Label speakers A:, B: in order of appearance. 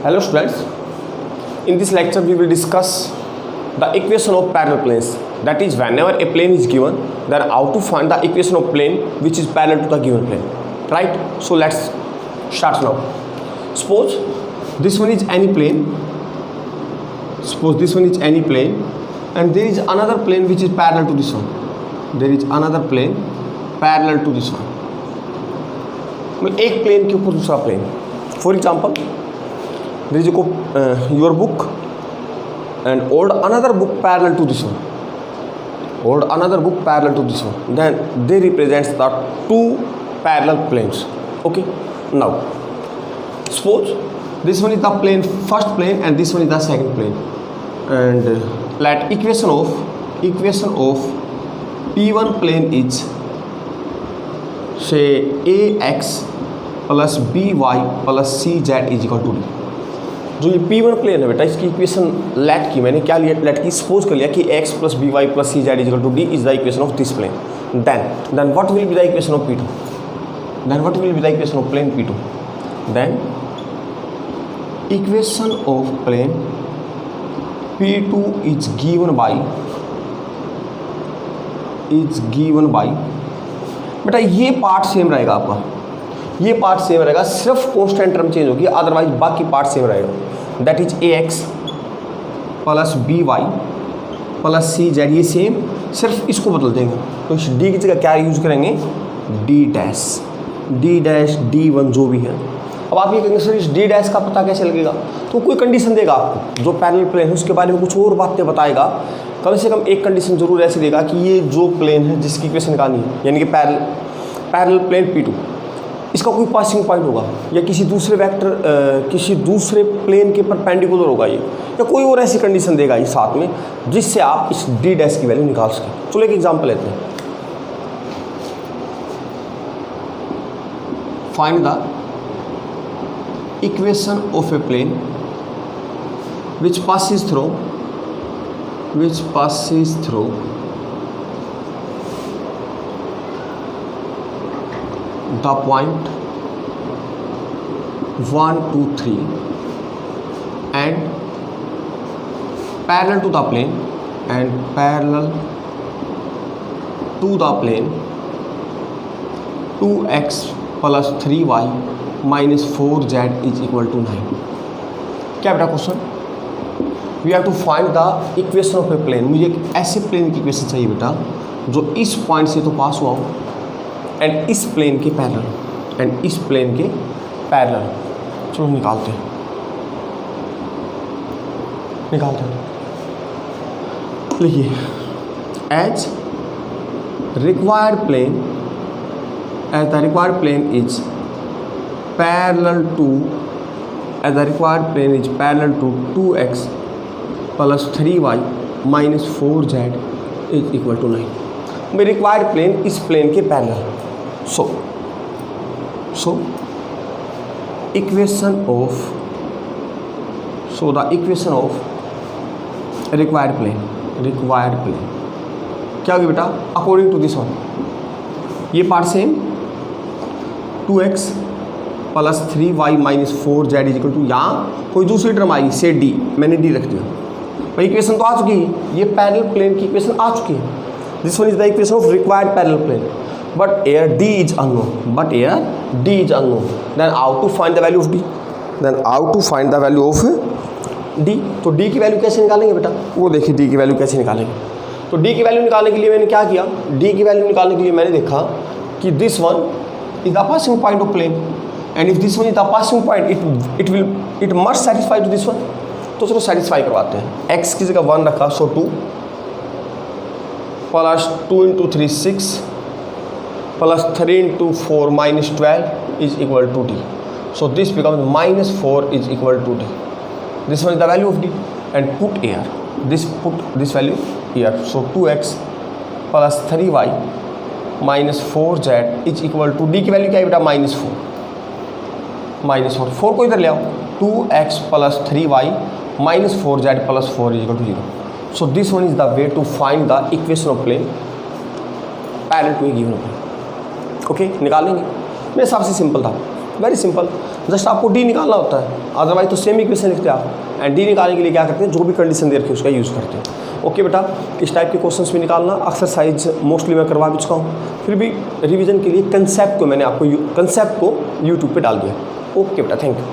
A: Hello students, in this lecture we will discuss the equation of parallel planes. That is, whenever a plane is given, then how to find the equation of plane which is parallel to the given plane, right? So let's start now. Suppose this one is any plane. Suppose this one is any plane and there is another plane which is parallel to this one. There is another plane parallel to this one. मतलब एक plane के ऊपर दूसरा plane. For example there is your book and hold another book parallel to this one. Hold another book parallel to this one. Then they represents the two parallel planes. Okay. Now suppose this one is the plane, first plane, and this one is the second plane. And let equation of P1 plane is say ax plus B Y plus C Z is equal to D. जो ये P1 plane है बेटा, इसकी equation let की मैंने क्या लिया, late की सपोज कर लिया कि x plus B Y plus C Z is equal to D is the equation of this plane. Then what will be the equation of P2? Then what will be the equation of plane P2? Then equation of plane P2 is given by बेटा ये part same रहेगा आपका, ये part same रहेगा, सिर्फ constant term change होगी, otherwise बाकी part same रहेगा. That is ax plus B Y plus C Z, ये सेम, सिर्फ इसको बदल देंगे. तो इस डी की जगह क्या यूज करेंगे, डी डैश D1 जो भी है. अब आप ये कहेंगे सर इस डी डैश का पता कैसे लगेगा? तो कोई कंडीशन देगा आपको, जो पैरेलल प्लेन है उसके बारे में कुछ और बातें बताएगा. कम से कम एक कंडीशन जरूर ऐसी देगा कि ये जो प्लेन है जिसकी इक्वेशन निकालनी है, यानी कि पैरेलल प्लेन P2, इसका कोई पासिंग पॉइंट होगा या किसी दूसरे वेक्टर किसी दूसरे प्लेन के परपेंडिकुलर होगा ये, या कोई और ऐसी कंडीशन देगा ये साथ में जिससे आप इस डी डैश की वैल्यू निकाल सकें. चलो एक एग्जांपल लेते हैं. Find the equation of a plane which passes through the point 1, 2, 3 and parallel to the plane 2x plus 3y minus 4z is equal to 9. क्या बेटा question? We have to find the equation of a plane. मुझे एक ऐसे plane की equation चाहिए बेटा जो इस पॉइंट से तो पास हुआ हो एंड इस प्लेन के पैरेलल. चलो निकालते हैं. लिखिए as the required plane is parallel to 2x plus 3y minus 4z is equal to 9. मेरे रिक्वायर्ड प्लेन इस प्लेन के parallel. So the equation of required plane क्या होगी बेटा? अकॉर्डिंग टू दिस वन, ये part same 2x plus 3y minus 4z is equal to, यहाँ कोई दूसरी टर्म आएगी से d, मैंने d रख दिया. भाई इक्वेशन तो आ चुकी है, ये पैरेलल प्लेन की इक्वेशन आ चुकी है. This one is the equation of required parallel plane. But here D is unknown. Then how to find the value of D? तो D की वैल्यू कैसे निकालेंगे बेटा? वो देखिए D की वैल्यू कैसे निकालेंगे. तो D की वैल्यू निकालने के लिए मैंने क्या किया, D की वैल्यू निकालने के लिए मैंने देखा कि this one is the passing point of plane and if this one is the passing point it must satisfy to this one. तो चलो सेटिस्फाई करवाते हैं. x की जगह 1 रखा, सो 2 plus 2 into 3 6 plus 3 into 4 minus 12 is equal to D. So this becomes minus 4 is equal to D. This one is the value of D and put here. Put this value here. So 2x plus 3y minus 4z is equal to D की value क्या है बेटा? Minus 4. 4 को इधर ले आओ. 2x plus 3y minus 4z plus 4 is equal to 0. So this one is the way to find the equation of plane parallel to a given plane. Okay, निकालेंगे. मेरे हिसाब से सिंपल था. वेरी सिंपल, जस्ट आपको D निकालना होता है, otherwise तो सेम इक्वेशन लिखते हैं आप। एंड डी निकालने के लिए क्या करते हैं, जो भी कंडीशन दे रखी है उसका यूज़ करते हैं। ओके बेटा, इस टाइप के क्वेश्चंस भी निकालना, एक्सरसाइज मोस्टली मैं करवा भी चुका हूँ, फिर भी रिवीजन के लिए कंसेप्ट को मैंने आपको यूट्यूब पे डाल दिया। ओके बेटा, थैंक यू।